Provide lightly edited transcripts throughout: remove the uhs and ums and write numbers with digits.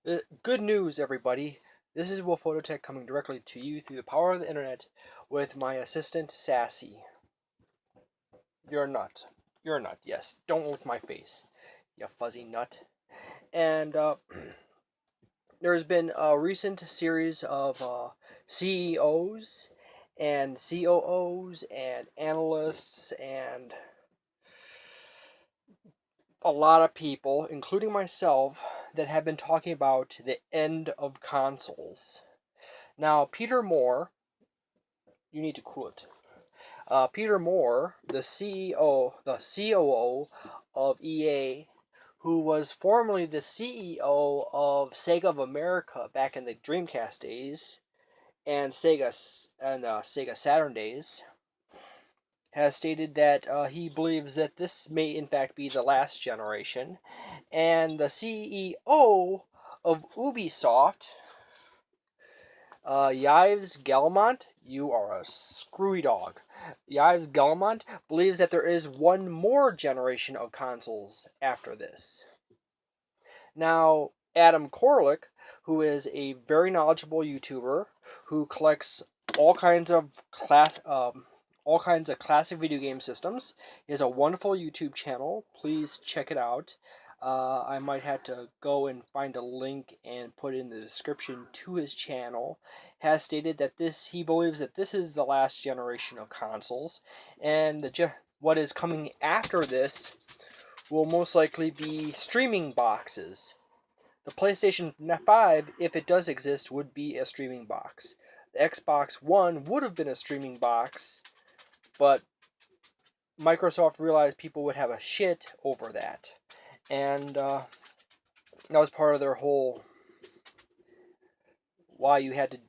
Good news, everybody. This is Will Phototech coming directly to you through the power of the internet with my assistant, Sassy. You're a nut. You're a nut, yes. Don't lick my face, you fuzzy nut. And there's been a recent series of CEOs and C.O.O.s and analysts and a lot of people, including myself, that have been talking about the end of consoles. Now, Peter Moore, you need to cool it. Peter Moore, the CEO, the COO of EA, who was formerly the CEO of Sega of America back in the Dreamcast days and Sega Saturn days, has stated that he believes that this may in fact be the last generation, and the CEO of UbiSoft, Yves Guilemont, you are a screwy dog. Yves Guilemont believes that there is one more generation of consoles after this. Now, Adam Korlick, who is a very knowledgeable YouTuber who collects all kinds of classic video game systems, he has a wonderful YouTube channel. Please check it out. I might have to go and find a link and put it in the description to his channel. Has stated that he believes that this is the last generation of consoles, and what is coming after this will most likely be streaming boxes. The PlayStation 5, if it does exist, would be a streaming box. The Xbox One would have been a streaming box, but Microsoft realized people would have a shit over that. And that was part of their whole why you had to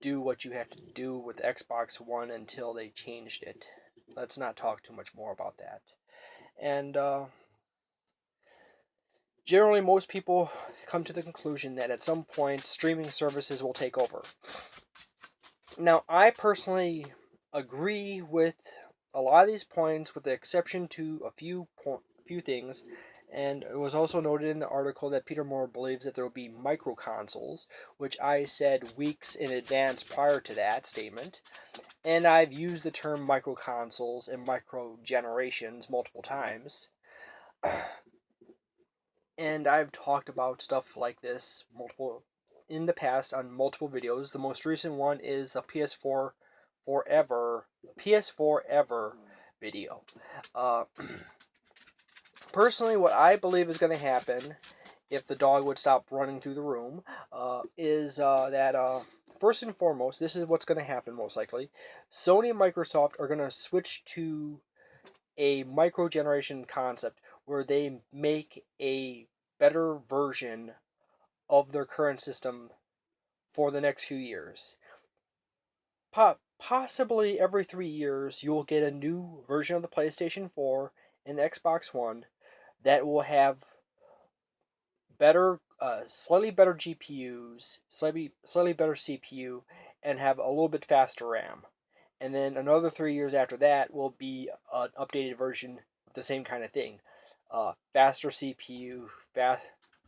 do what you had to do with Xbox One until they changed it. Let's not talk too much more about that. And generally, most people come to the conclusion that at some point streaming services will take over. Now, I personally agree with a lot of these points, with the exception to a few things. And it was also noted in the article that Peter Moore believes that there will be micro consoles, which I said weeks in advance prior to that statement. And I've used the term micro consoles and micro generations multiple times. And I've talked about stuff like this in the past on multiple videos. The most recent one is the PS4 Ever video. Personally, what I believe is going to happen, if the dog would stop running through the room, is that first and foremost, this is what's going to happen most likely. Sony and Microsoft are going to switch to a micro generation concept where they make a better version of their current system for the next few years. Possibly every 3 years, you'll get a new version of the PlayStation 4 and the Xbox One that will have slightly better GPUs, slightly better CPU, and have a little bit faster RAM. And then another 3 years after that will be an updated version of the same kind of thing. Faster CPU,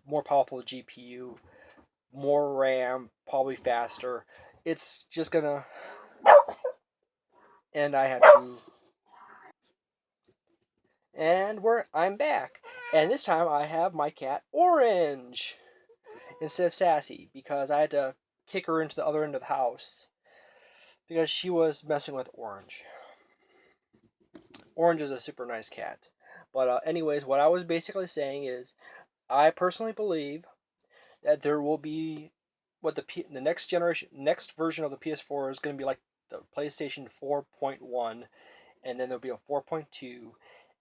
more powerful GPU, more RAM, probably faster. It's just gonna. And I had to. And I'm back. And this time I have my cat Orange instead of Sassy, because I had to kick her into the other end of the house because she was messing with Orange. Orange is a super nice cat. But anyways, what I was basically saying is, I personally believe that there will be the next version of the PS4 is going to be like the PlayStation 4.1, and then there'll be a 4.2,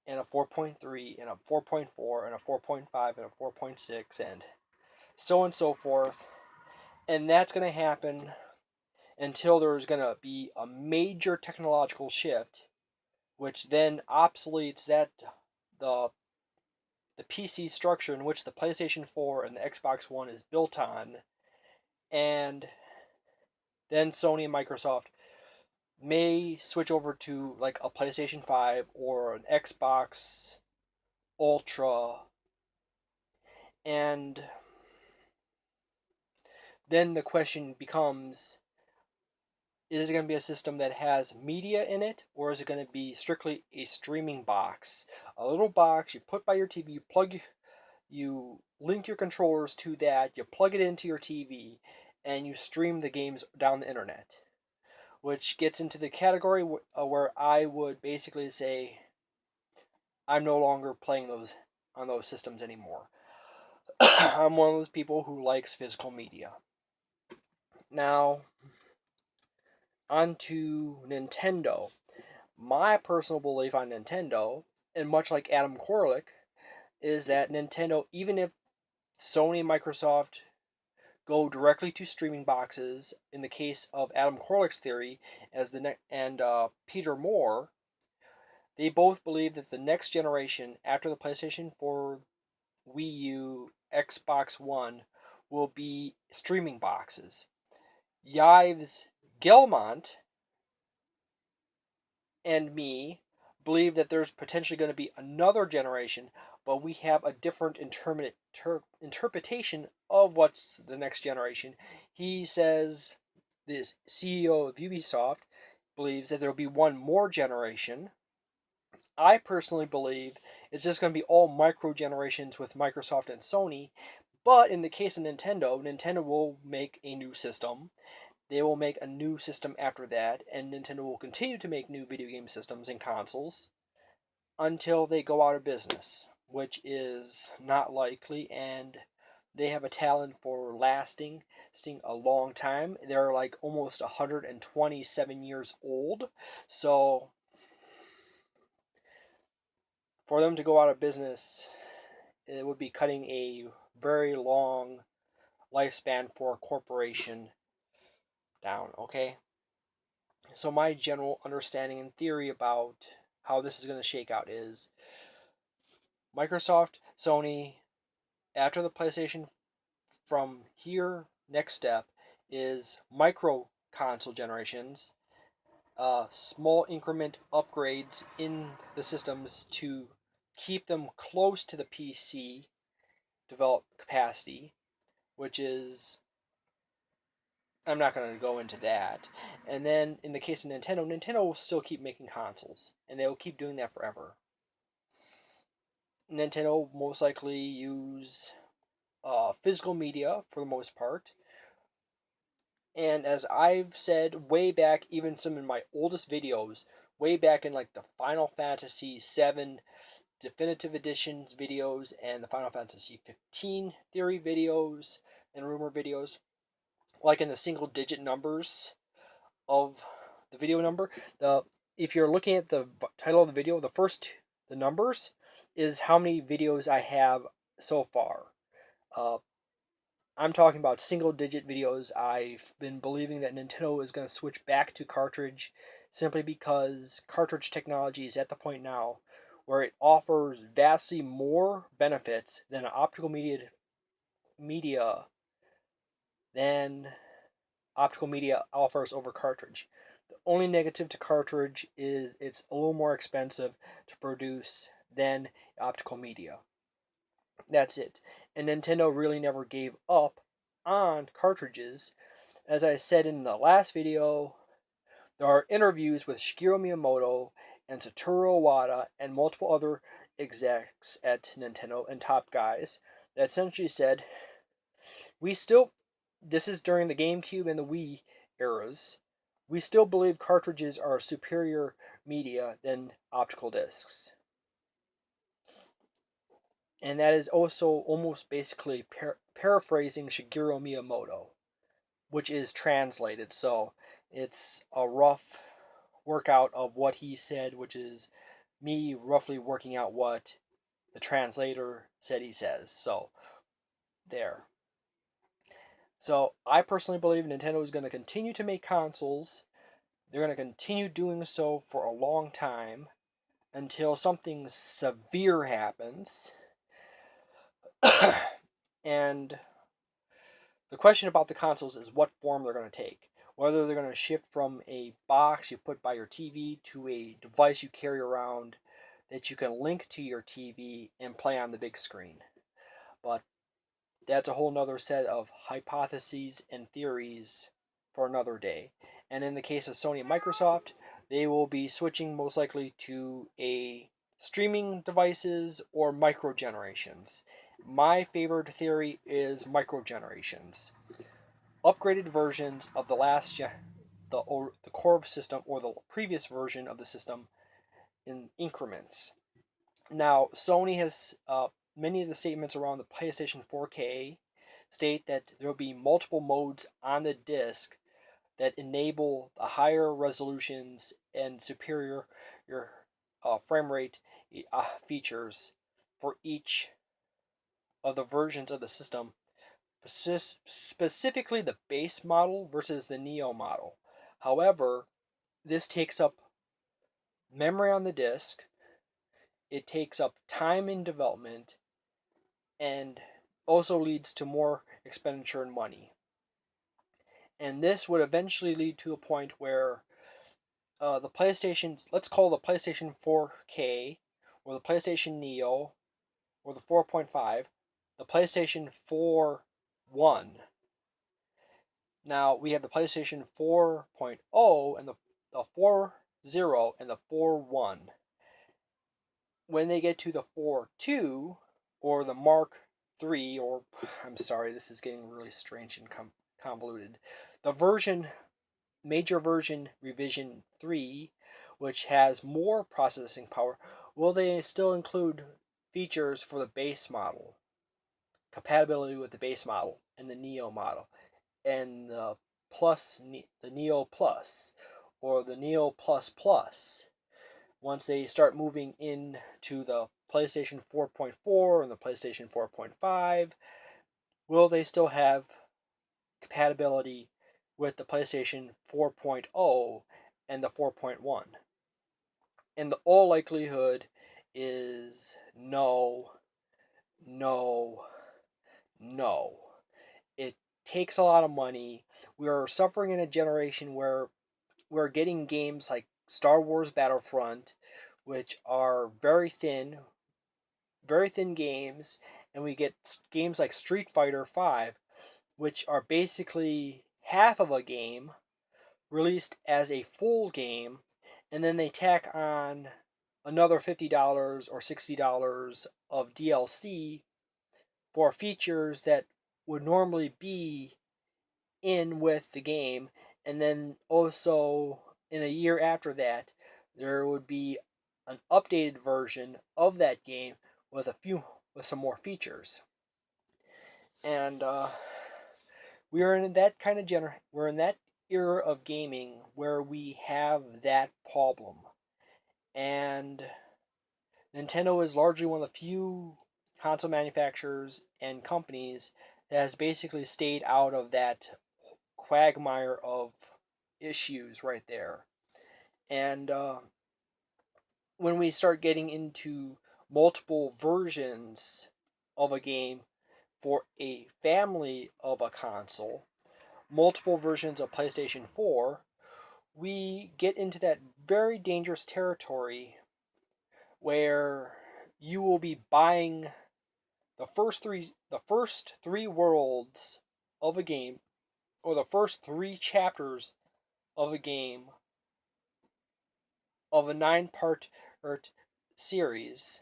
and a 4.3, and a 4.4, and a 4.5, and a 4.6, and so on and so forth. And that's going to happen until there's going to be a major technological shift, which then obsoletes the the PC structure in which the PlayStation 4 and the Xbox One is built on, and then Sony and Microsoft may switch over to like a PlayStation 5 or an Xbox Ultra, and then the question becomes, is it going to be a system that has media in it, or is it going to be strictly a streaming box? A little box you put by your TV, you link your controllers to that, you plug it into your TV, and you stream the games down the internet. Which gets into the category where I would basically say I'm no longer playing those on those systems anymore. I'm one of those people who likes physical media. Now, on to Nintendo. My personal belief on Nintendo, and much like Adam Korlick, is that Nintendo, even if Sony and Microsoft go directly to streaming boxes, in the case of Adam Korlick's theory, and Peter Moore, they both believe that the next generation after the PlayStation 4, Wii U, Xbox One will be streaming boxes. Yves, Guilemont, and me believe that there's potentially going to be another generation, but we have a different interpretation of what's the next generation. He says, this CEO of UbiSoft believes that there will be one more generation. I personally believe it's just going to be all micro generations with Microsoft and Sony. But in the case of Nintendo, Nintendo will make a new system. They will make a new system after that, and Nintendo will continue to make new video game systems and consoles until they go out of business, which is not likely, and they have a talent for lasting a long time. They're like almost 127 years old, so for them to go out of business, it would be cutting a very long lifespan for a corporation down, okay? So my general understanding and theory about how this is going to shake out is Microsoft, Sony, after the PlayStation, from here, next step is micro console generations, small increment upgrades in the systems to keep them close to the PC develop capacity, which is, I'm not going to go into that. And then in the case of Nintendo, Nintendo will still keep making consoles, and they will keep doing that forever. Nintendo will most likely use physical media for the most part. And as I've said way back, even some of my oldest videos, way back in like the Final Fantasy VII Definitive Editions videos and the Final Fantasy 15 theory videos and rumor videos, like in the single digit numbers of the video number. If you're looking at the title of the video, the numbers is how many videos I have so far. I'm talking about single digit videos. I've been believing that Nintendo is going to switch back to cartridge simply because cartridge technology is at the point now where it offers vastly more benefits than optical media than optical media offers over cartridge. The only negative to cartridge is it's a little more expensive to produce than optical media. That's it. And Nintendo really never gave up on cartridges. As I said in the last video, there are interviews with Shigeru Miyamoto and Satoru Iwata and multiple other execs at Nintendo and top guys that essentially said, this is during the GameCube and the Wii eras, we still believe cartridges are superior media than optical discs. And that is also almost basically paraphrasing Shigeru Miyamoto, which is translated. So it's a rough workout of what he said, which is me roughly working out what the translator said he says. So there. So I personally believe Nintendo is going to continue to make consoles. They're going to continue doing so for a long time until something severe happens. And the question about the consoles is what form they're going to take. Whether they're going to shift from a box you put by your TV to a device you carry around that you can link to your TV and play on the big screen. But that's a whole nother set of hypotheses and theories for another day. And in the case of Sony and Microsoft, they will be switching most likely to a streaming devices or micro generations. My favorite theory is micro generations. Upgraded versions of the the core system or the previous version of the system in increments. Now, Sony has many of the statements around the PlayStation 4K state that there will be multiple modes on the disc that enable the higher resolutions and superior frame rate features for each of the versions of the system, specifically the base model versus the Neo model. However, this takes up memory on the disc, it takes up time in development, and also leads to more expenditure in money. And this would eventually lead to a point where the PlayStation, let's call the PlayStation 4K, or the PlayStation Neo, or the 4.5, the PlayStation 4 1. Now we have the PlayStation 4.0 and the 4.0 and the 4.1. When they get to the 4.2 or the Mark III, or I'm sorry, this is getting really strange and convoluted. The major version revision 3, which has more processing power, will they still include features for the base model, compatibility with the base model and the Neo model, and the Neo Plus or the Neo Plus Plus? Once they start moving into the PlayStation 4.4 and the PlayStation 4.5, will they still have compatibility with the PlayStation 4.0 and the 4.1? And the all likelihood is no, no, no. It takes a lot of money. We are suffering in a generation where we're getting games like Star Wars Battlefront, which are very thin games, and we get games like Street Fighter 5, which are basically half of a game released as a full game, and then they tack on another $50 or $60 of DLC for features that would normally be in with the game, and then also in a year after that there would be an updated version of that game with some more features. And we're in that era of gaming where we have that problem. And Nintendo is largely one of the few console manufacturers and companies that has basically stayed out of that quagmire of issues right there. And when we start getting into multiple versions of a game for a family of a console, multiple versions of PlayStation 4, we get into that very dangerous territory where you will be buying the first three worlds of a game, or the first three chapters of a game of a 9-part series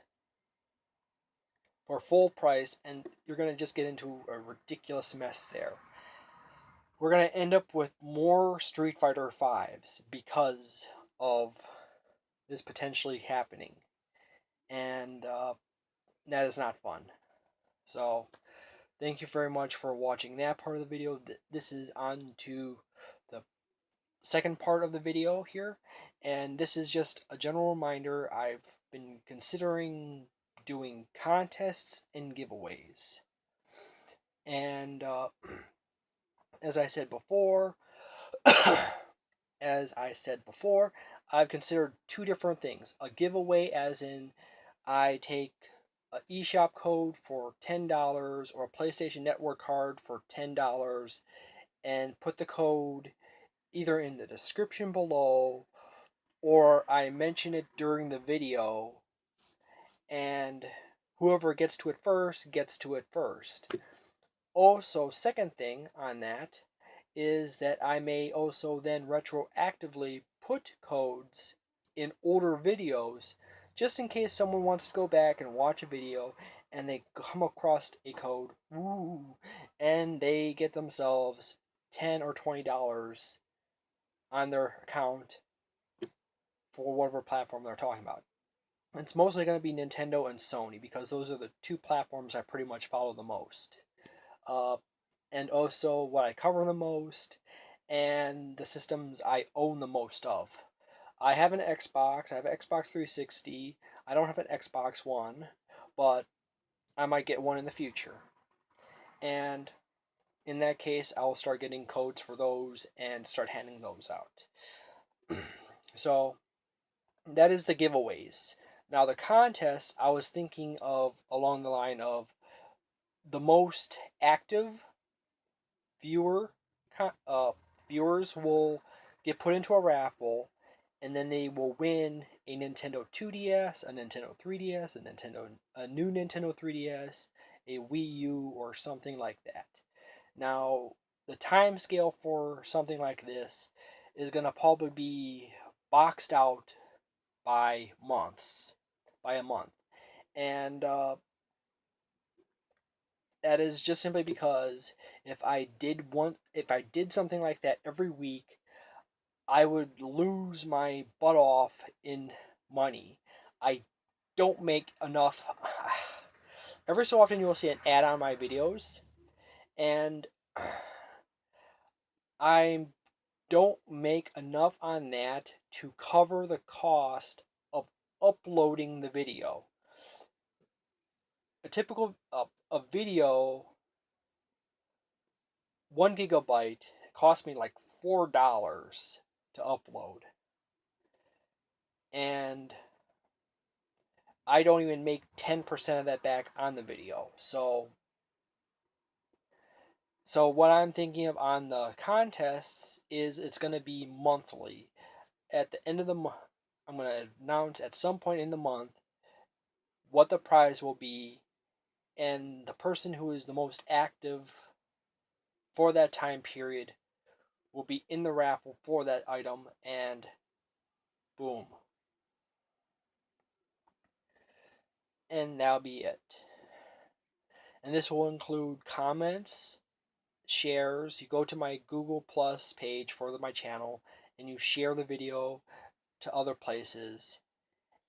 for full price, and you're going to just get into a ridiculous mess there. We're going to end up with more Street Fighter 5s because of this potentially happening. And that is not fun. So, thank you very much for watching that part of the video. This is on to the second part of the video here. And this is just a general reminder. I've been considering doing contests and giveaways. And as I said before, I've considered two different things. A giveaway as in I take an eShop code for $10 or a PlayStation Network card for $10 and put the code either in the description below or I mention it during the video, and whoever gets to it first gets to it first. also, second thing on that is that I may also then retroactively put codes in older videos just in case someone wants to go back and watch a video and they come across a code, and they get themselves $10 or $20 on their account for whatever platform they're talking about. It's mostly going to be Nintendo and Sony because those are the two platforms I pretty much follow the most. Uh, and also what I cover the most, and the systems I own the most of. I have an Xbox, I have an Xbox 360, I don't have an Xbox One, but I might get one in the future. And in that case, I will start getting codes for those and start handing those out. So that is the giveaways. Now the contests, I was thinking of along the line of the most active viewer viewers will get put into a raffle, and then they will win a Nintendo 2DS, a Nintendo 3DS, a new Nintendo 3DS, a Wii U, or something like that. Now, the time scale for something like this is going to probably be boxed out by months, by a month. And that is just simply because if I did something like that every week, I would lose my butt off in money. I don't make enough. Every so often, you will see an ad on my videos, and I don't make enough on that to cover the cost of uploading the video. A typical a video, 1 GB cost me like $4 to upload, and I don't even make 10% of that back on the video. So what I'm thinking of on the contests is it's going to be monthly. At the end of the month, I'm going to announce at some point in the month what the prize will be, and the person who is the most active for that time period will be in the raffle for that item, and boom. And that'll be it. And this will include comments, shares. You go to my Google Plus page for my channel and you share the video to other places,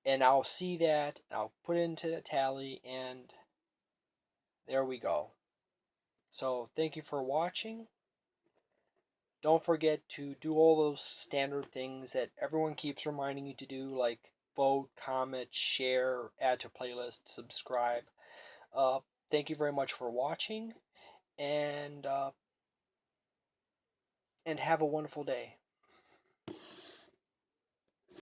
and I'll see that, I'll put it into the tally, and there we go. So thank you for watching. Don't forget to do all those standard things that everyone keeps reminding you to do, like vote, comment, share, add to playlist, subscribe. Uh, Thank you very much for watching, and have a wonderful day.